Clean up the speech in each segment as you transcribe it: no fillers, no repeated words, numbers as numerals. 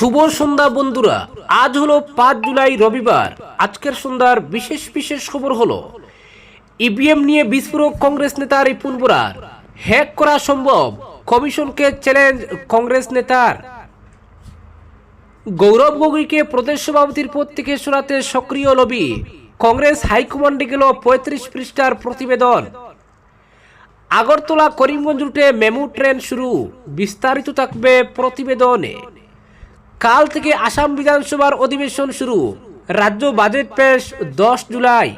শুভ সন্ধ্যা বন্ধুরা। আজ হলো 5 জুলাই রবিবার। আজকের সন্ধ্যার বিশেষ বিশেষ খবর হলো ইভিএম নিয়ে বিস্ফোরক কংগ্রেস নেতা রিপুন বোরার, হ্যাক করা সম্ভব, কমিশনকে চ্যালেঞ্জ কংগ্রেস নেতার, গৌরব গগৈকে প্রদেশ সভাপতির পদ থেকে সরাতে সক্রিয় লবি, কংগ্রেস হাইকমান্ডে গেল 35 পৃষ্ঠার প্রতিবেদন, আগরতলা করিমগঞ্জ রুটে মেমু ট্রেন শুরু, বিস্তারিত থাকবে প্রতিবেদনে। কাল থেকে আসাম বিধানসভার অধিবেশন শুরু, রাজ্য বাজেট পেশ 10 জুলাই।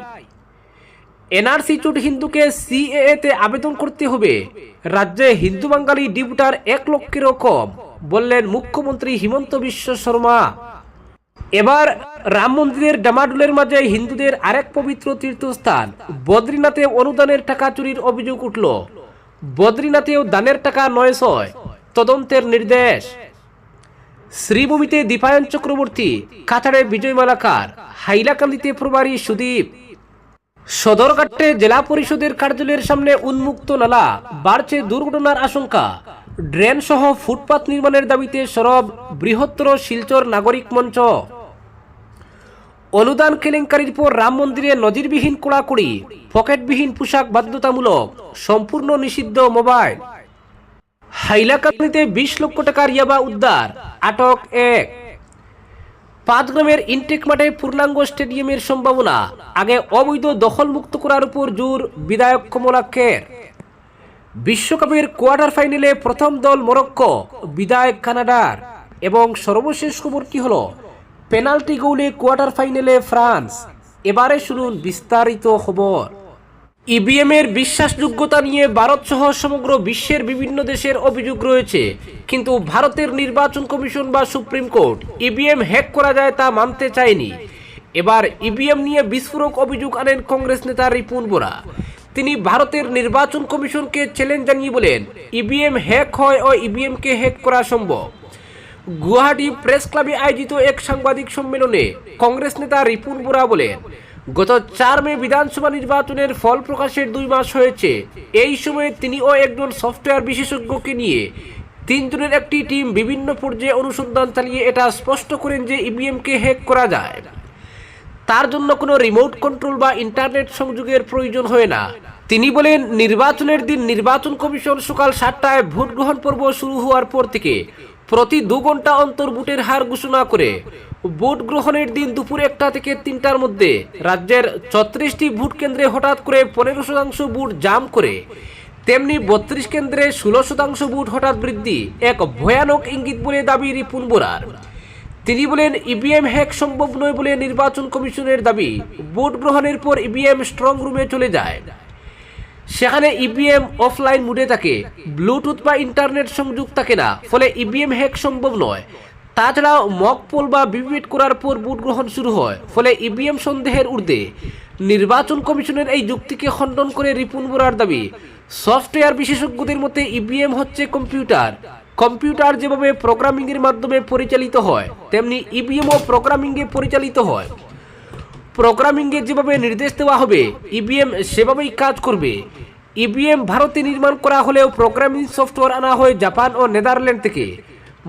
এনআরসি চুট হিন্দুকে সিএএ তে আবেদন করতে হবে, রাজ্যে হিন্দু বাঙালি ডিপুটার 1 লক্ষেরও কম, বললেন মুখ্যমন্ত্রী হিমন্ত বিশ্ব শর্মা। এবার রাম মন্দিরের ডামাডোলের মাঝে হিন্দুদের আরেক পবিত্র তীর্থস্থান বদ্রীনাথে অনুদানের টাকা চুরির অভিযোগ উঠল। বদ্রীনাথেও দানের টাকা 900, তদন্তের নির্দেশ। শ্রীভূমিতে দীপায়ন চক্রবর্তী, কাছাড়ে বিজয় মালাকার, হাইলাকান্দিতে প্রভারী সুদীপ। সদরঘাটে জেলা পরিষদের কার্যালয়ের সামনে উন্মুক্ত নালা, বাড়ছে দুর্ঘটনার আশঙ্কা। ড্রেন সহ ফুটপাত নির্মাণের দাবিতে সরব বৃহত্তর শিলচর নাগরিক মঞ্চ। অনুদান কেলেঙ্কারির পর রাম মন্দিরে নজিরবিহীন কোড়াকুড়ি, পকেটবিহীন পোশাক বাধ্যতামূলক, সম্পূর্ণ নিষিদ্ধ মোবাইল। হাইলাকান্দিতে 20 লক্ষ টাকার ইয়াবা উদ্ধার, আটক 1। পাঁচগ্রামের ইনটেক মাঠে পূর্ণাঙ্গ স্টেডিয়ামের সম্ভাবনা, আগে অবৈধ দখলমুক্ত করার উপর জোর বিধায়ক কমলাক্ষের। বিশ্বকাপের কোয়ার্টার ফাইনালে প্রথম দল মরক্কো, বিদায় কানাডার। এবং সর্বশেষ খবরটি হলো পেনাল্টি গোলে কোয়ার্টার ফাইনালে ফ্রান্স। এবারে শুনুন বিস্তারিত খবর। ইভিএম এর বিশ্বাসযোগ্যতা নিয়ে ভারত সহ সমগ্র বিশ্বের বিভিন্ন দেশের অভিযোগ রয়েছে, কিন্তু ভারতের নির্বাচন কমিশন বা সুপ্রিম কোর্ট ইভিএম হ্যাক করা যায় তা মানতে চায়নি। এবার ইভিএম নিয়ে বিস্ফোরক অভিযোগ আনেন কংগ্রেস নেতা রিপুন বোরা। তিনি ভারতের নির্বাচন কমিশনকে চ্যালেঞ্জ জানিয়ে বলেন, ইভিএম হ্যাক হয় ও ইভিএমকে হ্যাক করা সম্ভব। গুয়াহাটি প্রেস ক্লাবে আয়োজিত এক সাংবাদিক সম্মেলনে কংগ্রেস নেতা রিপুন বোরা বলেন, গত 4 মে বিধানসভা নির্বাচনের ফল প্রকাশের 2 মাস হয়েছে। এই সময়ে তিনি ও একজন সফটওয়্যার বিশেষজ্ঞকে নিয়ে 3 জনের একটি টিম বিভিন্ন পর্যায়ে অনুসন্ধান চালিয়ে এটা স্পষ্ট করেন যে ইভিএমকে হ্যাক করা যায়। তার জন্য কোনো রিমোট কন্ট্রোল বা ইন্টারনেট সংযোগের প্রয়োজন হয় না। তিনি বলেন, নির্বাচনের দিন নির্বাচন কমিশন সকাল 7টায় ভোট গ্রহণ পর্ব শুরু হওয়ার পর থেকে প্রতি 2 ঘন্টা অন্তর ভোটের হার ঘোষণা করে। ভোট গ্রহণের দিন দুপুর 1টা থেকে 3টার মধ্যে রাজ্যের 34টি ভোট কেন্দ্রে হঠাৎ করে 15% ভোট জাম করে, তেমনি 32 কেন্দ্রে 16% ভোট হঠাৎ বৃদ্ধি এক ভয়ানক ইঙ্গিত বলে দাবি রিপুন বোরার। তিনি বলেন, ইভিএম হ্যাক সম্ভব নয় বলে নির্বাচন কমিশনের দাবি। ভোট গ্রহণের পর ইভিএম স্ট্রং রুমে চলে যায়, সেখানে ইভিএম অফলাইন মুডে থাকে, ব্লুটুথ বা ইন্টারনেট সংযোগ থাকে না, ফলে ইভিএম হ্যাক সম্ভব নয়। তাছাড়াও মক পোল বা ভিভিপ্যাট করার পর ভোট গ্রহণ শুরু হয়, ফলে ইভিএম সন্দেহের ঊর্ধ্বে। নির্বাচন কমিশনের এই যুক্তিকে খণ্ডন করে রিপুন বোরার দাবি, সফটওয়্যার বিশেষজ্ঞদের মতে ইভিএম হচ্ছে কম্পিউটার। কম্পিউটার যেভাবে প্রোগ্রামিংয়ের মাধ্যমে পরিচালিত হয়, তেমনি ইভিএমও প্রোগ্রামিংয়ে পরিচালিত হয়। প্রোগ্রামিংয়ে যেভাবে নির্দেশ দেওয়া হবে, ইভিএম সেভাবেই কাজ করবে। ইভিএম ভারতে নির্মাণ করা হলেও প্রোগ্রামিং সফটওয়্যার আনা হয় জাপান ও নেদারল্যান্ড থেকে।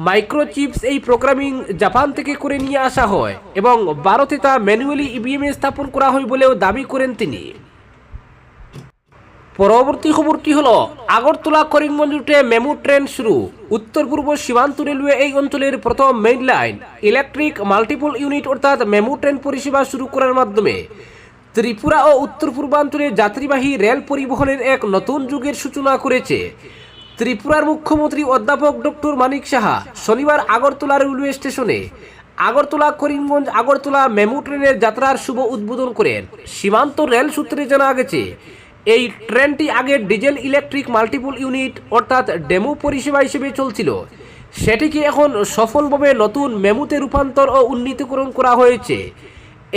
মাইক্রোচিপস এই প্রোগ্রামিং জাপান থেকে করে নিয়ে আসা হয় এবং ভারতে তা ম্যানুয়ালি ইভিএমে স্থাপন করা হয় বলেও দাবি করেন তিনি। পরবর্তী খবরটি হলো আগরতলা করিমগঞ্জ রুটে মেমু ট্রেন শুরু। উত্তর পূর্ব সীমান্ত রেলওয়ে এই অঞ্চলের প্রথম main line electric multiple unit অর্থাৎ মেমু ট্রেন পরিষেবা শুরু করার মাধ্যমে ত্রিপুরা ও উত্তর পূর্বাঞ্চলে যাত্রীবাহী রেল পরিবহনের এক নতুন যুগের সূচনা করেছে। ত্রিপুরার মুখ্যমন্ত্রী অধ্যাপক ডক্টর মানিক সাহা শনিবার আগরতলা রেলওয়ে স্টেশনে আগরতলা করিমগঞ্জ আগরতলা মেমু ট্রেনের যাত্রার শুভ উদ্বোধন করেন। সীমান্ত রেল সূত্রে জানা গেছে, এই ট্রেনটি আগে ডিজেল ইলেকট্রিক মাল্টিপল ইউনিট অর্থাৎ ডেমো পরিষেবা হিসেবে চলছিল। সেটিকে এখন সফলভাবে নতুন মেমুতে রূপান্তর ও উন্নীতকরণ করা হয়েছে।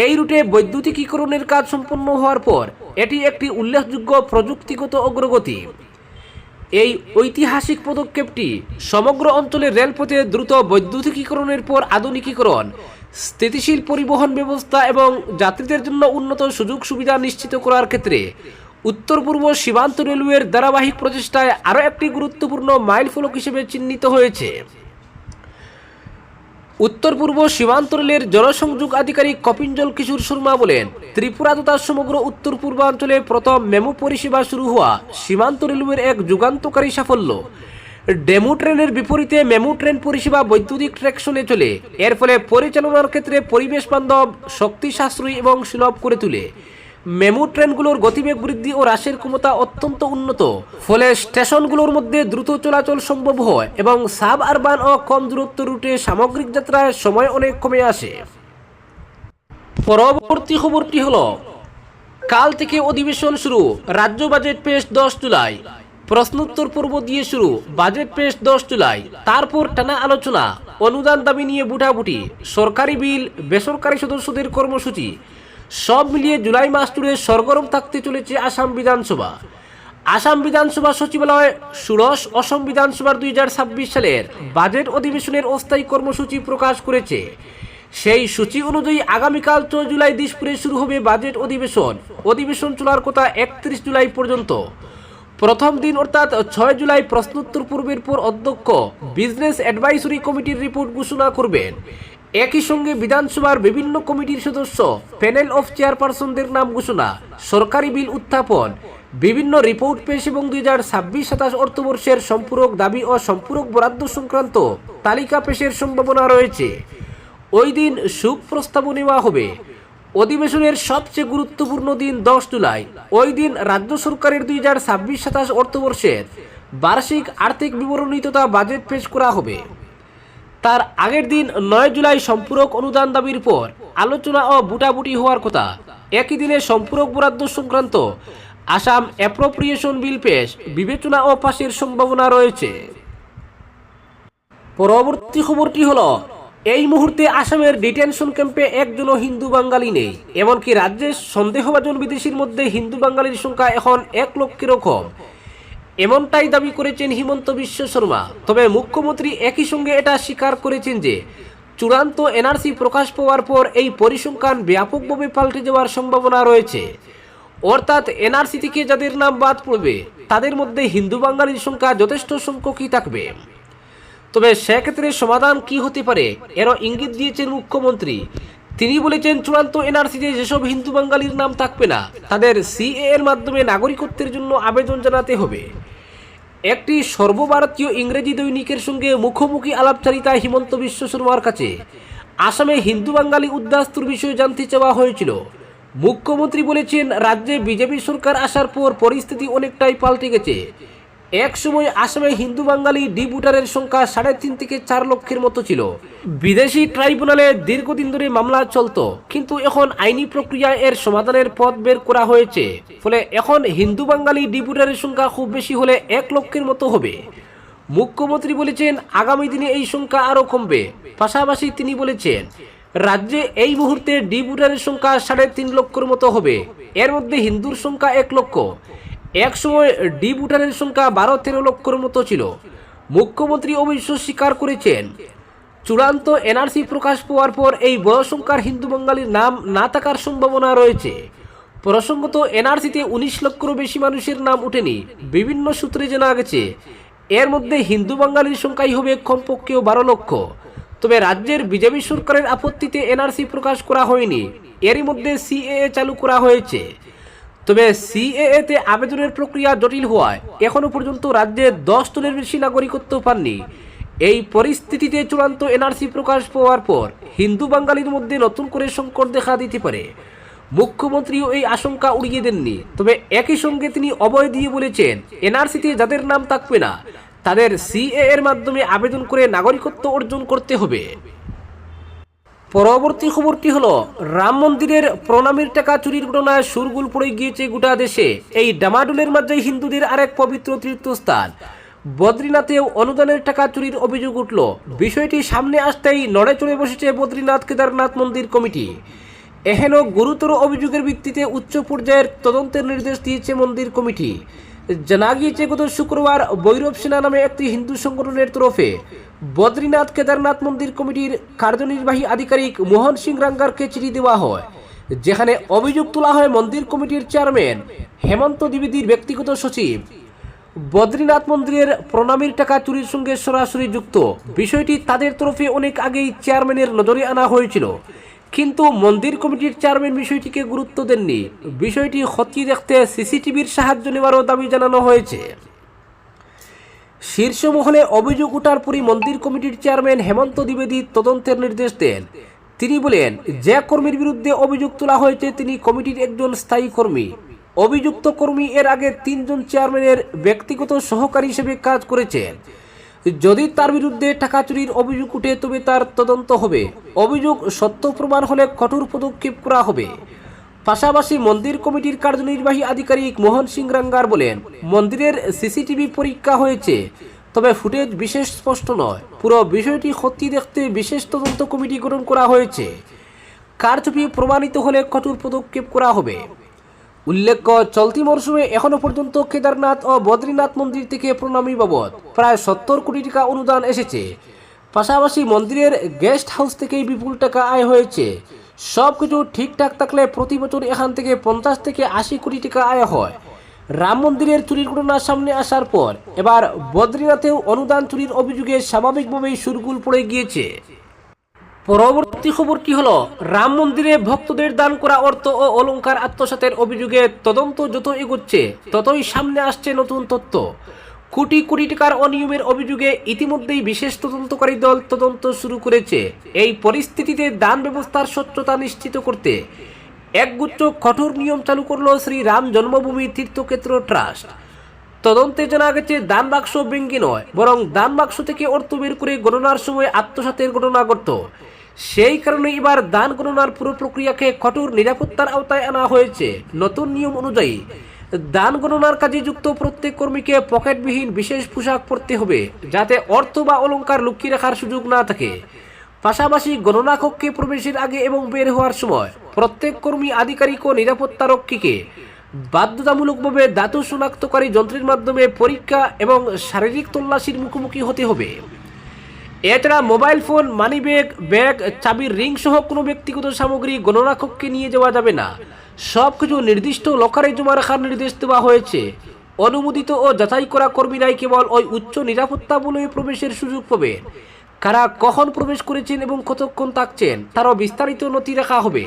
এই রুটে বৈদ্যুতিকীকরণের কাজ সম্পন্ন হওয়ার পর এটি একটি উল্লেখযোগ্য প্রযুক্তিগত অগ্রগতি। এই ঐতিহাসিক পদক্ষেপটি সমগ্র অঞ্চলের রেলপথে দ্রুত বৈদ্যুতিকীকরণের পর আধুনিকীকরণ, স্থিতিশীল পরিবহন ব্যবস্থা এবং যাত্রীদের জন্য উন্নত সুযোগ সুবিধা নিশ্চিত করার ক্ষেত্রে উত্তর পূর্ব সীমান্ত রেলওয়ের ধারাবাহিক প্রচেষ্টায় আরও একটি গুরুত্বপূর্ণ মাইলফলক হিসেবে চিহ্নিত হয়েছে। উত্তর পূর্ব সীমান্ত রেলের জনসংযোগ আধিকারিক কপিঞ্জল কিশোর শর্মা বলেন, ত্রিপুরা তথা সমগ্র উত্তর পূর্বাঞ্চলে প্রথম মেমু পরিষেবা শুরু হওয়া সীমান্ত রেলওয়ের এক যুগান্তকারী সাফল্য। ডেমু ট্রেনের বিপরীতে মেমু ট্রেন পরিষেবা বৈদ্যুতিক ট্র্যাকশনে চলে, এর ফলে পরিচালনার ক্ষেত্রে পরিবেশ বান্ধব, শক্তি সাশ্রয়ী এবং সুলভ করে তোলে। মেমু ট্রেনগুলোর গতিবেগ বৃদ্ধি ও হ্রাসের ক্ষমতা অত্যন্ত উন্নত, ফলে স্টেশনগুলোর মধ্যে দ্রুত চলাচল সম্ভব হয় এবং সাব আরবান ও কম দূরত্ব রুটে সামগ্রিক যাত্রায় সময় অনেক কমে আসে। পরবর্তী খবরটি হলো, কাল থেকে অধিবেশন শুরু, রাজ্য বাজেট পেশ 10 জুলাই। প্রশ্নোত্তর পর্ব দিয়ে শুরু, বাজেট পেশ 10 জুলাই। তারপর টানা আলোচনা, অনুদান দাবি নিয়ে বুটাবুটি, সরকারি বিল, বেসরকারি সদস্যদের কর্মসূচি, সব মিলিয়ে জুলাই মাস জুড়ে সরগরম থাকতে চলেছে আসাম বিধানসভা। আসাম বিধানসভা সচিবালয় ষোড়শ অসম বিধানসভার 2026 সালের বাজেট অধিবেশনের অস্থায়ী কর্মসূচি প্রকাশ করেছে। সেই সূচি অনুযায়ী আগামীকাল 4 জুলাই দিসপুরে শুরু হবে বাজেট অধিবেশন। অধিবেশন চলার কথা 31 জুলাই পর্যন্ত। প্রথম দিন অর্থাৎ 6 জুলাই প্রশ্নোত্তর পর্বের পর অধ্যক্ষ বিজনেস অ্যাডভাইসরি কমিটির রিপোর্ট ঘোষণা করবেন। একই সঙ্গে বিধানসভার বিভিন্ন কমিটির সদস্য, প্যানেল অফ চেয়ারপারসনদের নাম ঘোষণা, সরকারি বিল উত্থাপন, বিভিন্ন রিপোর্ট পেশ এবং 2026-27 অর্থবর্ষের সম্পূরক দাবি ও সম্পূরক বরাদ্দ সংক্রান্ত তালিকা পেশের সম্ভাবনা রয়েছে। ওই দিন শুভ প্রস্তাব নেওয়া হবে। অধিবেশনের সবচেয়ে গুরুত্বপূর্ণ দিন 10 জুলাই। ওই দিন রাজ্য সরকারের 2026-27 অর্থবর্ষের বার্ষিক আর্থিক বিবরণী তথা বাজেট পেশ করা হবে। তার আগের দিন 9 জুলাই সম্পূরক অনুদান দাবির পর আলোচনা ও বুটাবুটি হওয়ার কথা। একই দিনে সম্পূরক বরাদ্দ সংক্রান্ত আসাম অ্যাপ্রোপ্রিয়েশন বিল পেশ, বিবেচনা ও পাশের সম্ভাবনা রয়েছে। পরবর্তী খবরটি হলো, এই মুহূর্তে আসামের ডিটেনশন ক্যাম্পে একজনও হিন্দু বাঙালি নেই। এমনকি রাজ্যের সন্দেহভাজন বিদেশির মধ্যে হিন্দু বাঙালির সংখ্যা এখন 1 লক্ষেরও কম, এমনটাই দাবি করেছেন হিমন্ত বিশ্ব শর্মা। তবে মুখ্যমন্ত্রী একই সঙ্গে এটা স্বীকার করেছেন যে চূড়ান্ত এনআরসি প্রকাশ পাওয়ার পর এই পরিসংখ্যান ব্যাপকভাবে পাল্টে যাওয়ার সম্ভাবনা রয়েছে। অর্থাৎ এনআরসি থেকে যাদের নাম বাদ পড়বে তাদের মধ্যে হিন্দু বাঙালির সংখ্যা যথেষ্ট সংখ্যকই থাকবে। তবে সেক্ষেত্রে সমাধান কি হতে পারে এরও ইঙ্গিত দিয়েছেন মুখ্যমন্ত্রী। তিনি বলেছেন, চূড়ান্ত এনআরসিতে যেসব হিন্দু বাঙালির নাম থাকবে না তাদের সিএ এর মাধ্যমে নাগরিকত্বের জন্য আবেদন জানাতে হবে। একটি সর্বভারতীয় ইংরেজি দৈনিকের সঙ্গে মুখোমুখি আলাপচারিতা হিমন্ত বিশ্ব শর্মার কাছে আসামে হিন্দু বাঙালি উদ্বাস্তুর বিষয়ে জানতে চাওয়া হয়েছিল। মুখ্যমন্ত্রী বলেছেন, রাজ্যে বিজেপি সরকার আসার পর পরিস্থিতি অনেকটাই পাল্টে গেছে। এক সময় আসামে হিন্দু বাঙালি ডি ভোটারের সংখ্যা 3.5 থেকে 4 লক্ষের মতো ছিল। বিদেশি ট্রাইব্যুনালে দীর্ঘদিন ধরে মামলা চলত, কিন্তু এখন আইনি প্রক্রিয়ায় এর সমাধানের পথ বের করা হয়েছে। ফলে এখন হিন্দু বাঙালি ডি ভোটারের সংখ্যা খুব বেশি হলে 1 লক্ষের মতো হবে। মুখ্যমন্ত্রী বলেছেন, আগামী দিনে এই সংখ্যা আরও কমবে। পাশাপাশি তিনি বলেছেন, রাজ্যে এই মুহূর্তে ডি ভোটারের সংখ্যা 3.5 লক্ষের মতো হবে। এর মধ্যে হিন্দুর সংখ্যা 1 লক্ষ। এক সময় ডি ভোটারের সংখ্যা 12-13 লক্ষের মতো ছিল। মুখ্যমন্ত্রী অবশ্য স্বীকার করেছেন, চূড়ান্ত এনআরসি প্রকাশ পাওয়ার পর এই বড় সংখ্যার হিন্দু বাঙালির নাম না থাকার সম্ভাবনা রয়েছে। প্রসঙ্গত, এনআরসিতে 19 লক্ষেরও বেশি মানুষের নাম ওঠেনি। বিভিন্ন সূত্রে জানা গেছে এর মধ্যে হিন্দু বাঙালির সংখ্যাই হবে কমপক্ষেও 12 লক্ষ। তবে রাজ্যের বিজেপি সরকারের আপত্তিতে এনআরসি প্রকাশ করা হয়নি। এরই মধ্যে সিএএ চালু করা হয়েছে। তবে সিএএতে আবেদনের প্রক্রিয়া জটিল হওয়ায় এখনো পর্যন্ত রাজ্যে 10 জনের বেশি নাগরিকত্ব পাননি। এই পরিস্থিতিতে চূড়ান্ত এনআরসি প্রকাশ পাওয়ার পর হিন্দু বাঙালির মধ্যে নতুন করে সংকট দেখা দিতে পারে। মুখ্যমন্ত্রীও এই আশঙ্কা উড়িয়ে দেননি। তবে একই সঙ্গে তিনি অভয় দিয়ে বলেছেন, এনআরসিতে যাদের নাম থাকবে না তাদের সিএ এর মাধ্যমে আবেদন করে নাগরিকত্ব অর্জন করতে হবে। পরবর্তী খবরটি হলো, রাম মন্দিরের প্রণামীর টাকা চুরির ঘটনায় শোরগোল পড়ে গিয়েছে গোটা দেশে। এই ডামাডোলের মাঝে হিন্দুদের আরেক পবিত্র তীর্থস্থান বদ্রীনাথেও অনুদানের টাকা চুরির অভিযোগ উঠল। বিষয়টি সামনে আসতেই নড়ে চড়ে বসেছে বদ্রীনাথ কেদারনাথ মন্দির কমিটি। এহেন গুরুতর অভিযোগের ভিত্তিতে উচ্চ পর্যায়ের তদন্তের নির্দেশ দিয়েছে মন্দির কমিটি। জানা গিয়েছে, গত শুক্রবার ভৈরব সেনা নামে একটি হিন্দু সংগঠনের তরফে বদ্রীনাথ কেদারনাথ মন্দির কমিটির কার্যনির্বাহী আধিকারিক মোহন সিং রাঙ্গারকে চিঠি দেওয়া হয়, যেখানে অভিযোগ তোলা হয় মন্দির কমিটির চেয়ারম্যান হেমন্ত দ্বিবেদীর ব্যক্তিগত সচিব বদ্রীনাথ মন্দিরের প্রণামীর টাকা চুরির সঙ্গে সরাসরি যুক্ত বিষয়টি তাদের তরফে অনেক আগেই চেয়ারম্যানের নজরে আনা হয়েছিল, কিন্তু মন্দির কমিটির চেয়ারম্যান বিষয়টিকে গুরুত্ব দেননি। বিষয়টি খতিয়ে দেখতে সিসিটিভির সাহায্য নেওয়ারও দাবি জানানো হয়েছে। শীর্ষ মহলে অভিযোগ ওঠার পরই মন্দির কমিটির চেয়ারম্যান হেমন্ত দ্বিবেদী তদন্তের নির্দেশ দেন। তিনি বলেন, যে কর্মীর বিরুদ্ধে অভিযোগ তোলা হয়েছে তিনি কমিটির একজন স্থায়ী কর্মী। অভিযুক্ত কর্মী এর আগে 3 জন চেয়ারম্যানের ব্যক্তিগত সহকারী হিসেবে কাজ করেছেন। যদি তার বিরুদ্ধে টাকা চুরির অভিযোগ উঠে তবে তার তদন্ত হবে। অভিযোগ সত্য প্রমাণ হলে কঠোর পদক্ষেপ করা হবে। পাশাপাশি মন্দির কমিটির কার্যনির্বাহী আধিকারিক মোহন সিং রাঙ্গার বলেন, মন্দিরের সিসিটিভি পরীক্ষা হয়েছে, তবে ফুটেজ বিশেষ স্পষ্ট নয়। পুরো বিষয়টি খতিয়ে দেখতে বিশেষ তদন্ত কমিটি গঠন করা হয়েছে। কারচুপি প্রমাণিত হলে কঠোর পদক্ষেপ করা হবে। উল্লেখ্য, চলতি মরশুমে এখনো পর্যন্ত কেদারনাথ ও বদ্রীনাথ মন্দির থেকে প্রণামী বাবদ প্রায় 70 কোটি টাকা অনুদান এসেছে। পাশাপাশি মন্দিরের গেস্ট হাউস থেকেই বিপুল টাকা আয় হয়েছে। সবকিছু ঠিকঠাক থাকলে প্রতি বছর এখান থেকে 50 থেকে 80 কোটি টাকা আয় হয়। রাম মন্দিরের চুরির ঘটনা সামনে আসার পর এবার বদ্রীনাথেও অনুদান চুরির অভিযোগে স্বাভাবিকভাবেই শোরগোল পড়ে গিয়েছে। পরবর্তী খবরটি হলো, রাম মন্দিরে ভক্তদের দান করা অর্থ ও অলংকার আত্মসাতের অভিযোগে তদন্ত যত এগোচ্ছে ততই সামনে আসছে নতুন তথ্য। কোটি কোটি টাকার অনিয়মের অভিযোগে ইতিমধ্যেই বিশেষ তদন্তকারী দল তদন্ত শুরু করেছে। এই পরিস্থিতিতে দান ব্যবস্থার স্বচ্ছতা নিশ্চিত করতে একগুচ্ছ কঠোর নিয়ম চালু করল শ্রী রাম জন্মভূমি তীর্থক্ষেত্র ট্রাস্ট। তদন্তে জানা গেছে, দান বাক্স ভেঙে নয়, বরং দান বাক্স থেকে অর্থ বের করে গণনার সময় আত্মসাতের ঘটনা ঘটত। সেই কারণে এবার দান গণনার পুরো প্রক্রিয়াকে কঠোর নিরাপত্তার আওতায় আনা হয়েছে। নতুন নিয়ম অনুযায়ী দান গণনার কাজে যুক্ত প্রত্যেক কর্মীকে পকেটবিহীন বিশেষ পোশাক পরতে হবে, যাতে অর্থ বা অলংকার লুকিয়ে রাখার সুযোগ না থাকে। পাশাপাশি গণনা কক্ষে প্রবেশের আগে এবং বের হওয়ার সময় প্রত্যেক কর্মী, আধিকারিক ও নিরাপত্তা রক্ষীকে বাধ্যতামূলকভাবে ধাতু শনাক্তকারী যন্ত্রের মাধ্যমে পরীক্ষা এবং শারীরিক তল্লাশির মুখোমুখি হতে হবে। এছাড়া মোবাইল ফোন, মানিব্যাগ, ব্যাগ, চাবির রিং সহ কোনো ব্যক্তিগত সামগ্রী গণনা কক্ষে নিয়ে যাওয়া যাবে না। সবকিছু নির্দিষ্ট লকারে জমা রাখার নির্দেশ দেওয়া হয়েছে। অনুমোদিত ও যাচাই করা কর্মীরাই কেবল ওই উচ্চ নিরাপত্তা বলয়ে প্রবেশের সুযোগ পাবেন। কারা কখন প্রবেশ করেছেন এবং কতক্ষণ থাকছেন তারও বিস্তারিত নথি রাখা হবে।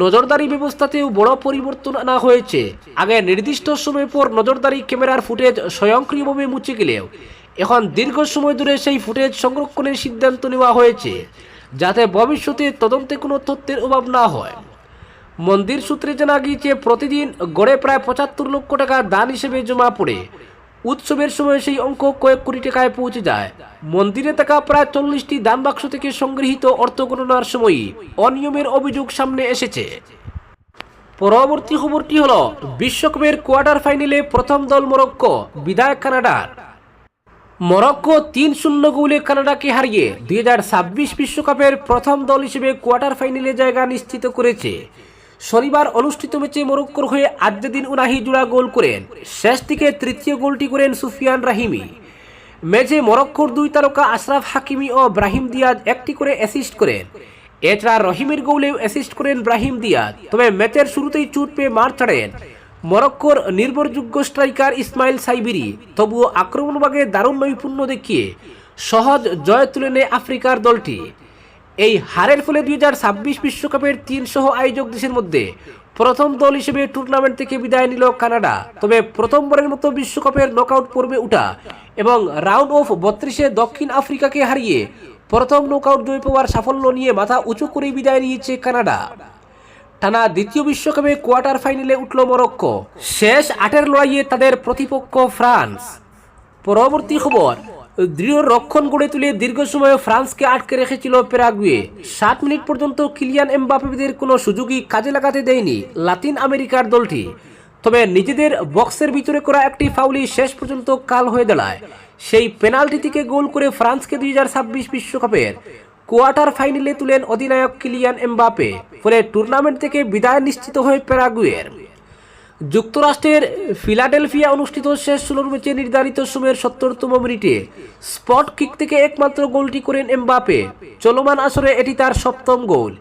নজরদারি ব্যবস্থাতেও বড় পরিবর্তন আনা হয়েছে। আগে নির্দিষ্ট সময় পর নজরদারি ক্যামেরার ফুটেজ স্বয়ংক্রিয়ভাবে মুছে গেলেও এখন দীর্ঘ সময় ধরে সেই ফুটেজ সংরক্ষণের সিদ্ধান্ত নেওয়া হয়েছে, যাতে ভবিষ্যতে তদন্তে কোনো তথ্যের অভাব না হয়। মন্দির সূত্রে জানা গিয়েছে, প্রতিদিন গড়ে প্রায় 75 লক্ষ টাকা দান হিসেবে জমা পড়ে। উৎসবের সময় সেই অঙ্ক কয়েক কোটি টাকায় পৌঁছে যায়। মন্দিরে থাকা প্রায় 40টি দান বাক্স থেকে সংগৃহীত অর্থ গণনার সময়ই অনিয়মের অভিযোগ সামনে এসেছে। পরবর্তী খবরটি হলো, বিশ্বকাপের কোয়ার্টার ফাইনালে প্রথম দল মরক্কো, বিদায় কানাডার। মরক্কো 3-0 গোলে কানাডাকে হারিয়ে 2026 বিশ্বকাপের প্রথম দল হিসেবে কোয়ার্টার ফাইনালে জায়গা নিশ্চিত করেছে। শনিবার অনুষ্ঠিত ম্যাচে মরক্কোর হয়ে আজ্জাদিন উনাহি জোড়া গোল করেন। শেষ দিকে তৃতীয় গোলটি করেন সুফিয়ান রাহিমি। ম্যাচে মরক্কোর 2 তারকা আশরাফ হাকিমি ও ব্রাহিম দিয়াজ একটি করে অ্যাসিস্ট করেন। এছাড়া রহিমের গোলেও অ্যাসিস্ট করেন ব্রাহিম দিয়াজ। তবে ম্যাচের শুরুতেই চোট পেয়ে মাঠ ছাড়েন মরক্কোর নির্ভরযোগ্য স্ট্রাইকার ইসমাইল সাইবিরি। তবুও আক্রমণভাগে দারুণ নৈপুণ্য দেখিয়ে সহজ জয় তুলে নেয় আফ্রিকার দলটি। এই হারের ফলে 2026 বিশ্বকাপের 3 সহ আয়োজক দেশের মধ্যে প্রথম দল হিসেবে টুর্নামেন্ট থেকে বিদায় নিল কানাডা। তবে প্রথমবারের মতো বিশ্বকাপের নকআউট পর্বে ওঠা এবং রাউন্ড অফ 32-এ দক্ষিণ আফ্রিকাকে হারিয়ে প্রথম নকআউট জয় পাওয়ার সাফল্য নিয়ে মাথা উঁচু করে বিদায় নিয়েছে কানাডা। টানা দ্বিতীয় বিশ্বকাপে কোয়ার্টার ফাইনালে উঠল মরক্কো। শেষ 8-এর লড়াইয়ে তাদের প্রতিপক্ষ ফ্রান্স। পরবর্তী খবর, দৃঢ় রক্ষণ গড়ে তুলে দীর্ঘ সময় ফ্রান্সকে আটকে রেখেছিল প্যারাগুয়ে। 7 মিনিট পর্যন্ত কিলিয়ান এমবাপ্পেদের কোনো সুযোগই কাজে লাগাতে দেয়নি লাতিন আমেরিকার দলটি। তবে নিজেদের বক্সের ভিতরে করা একটি ফাউলই শেষ পর্যন্ত কাল হয়ে দাঁড়ায়। সেই পেনাল্টি থেকে গোল করে ফ্রান্সকে 2026 বিশ্বকাপের কোয়ার্টার ফাইনালে তুলেন অধিনায়ক কিলিয়ান এমবাপ্পে। ফলে টুর্নামেন্ট থেকে বিদায় নিশ্চিত হয় প্যারাগুয়ের। যুক্তরাষ্ট্রের ফিলাডেলফিয়া অনুষ্ঠিত শেষ 16 ম্যাচে নির্ধারিত সময়ের 70তম মিনিটে স্পট কিক থেকে একমাত্র গোলটি করেন এমবাপ্পে। চলমান আসরে এটি তার 7ম গোল।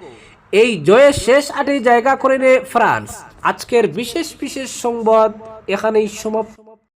এই জয়ের শেষ 8-এ জায়গা করে নেয় ফ্রান্স। আজকের বিশেষ সংবাদ এখানেই সমাপ্ত।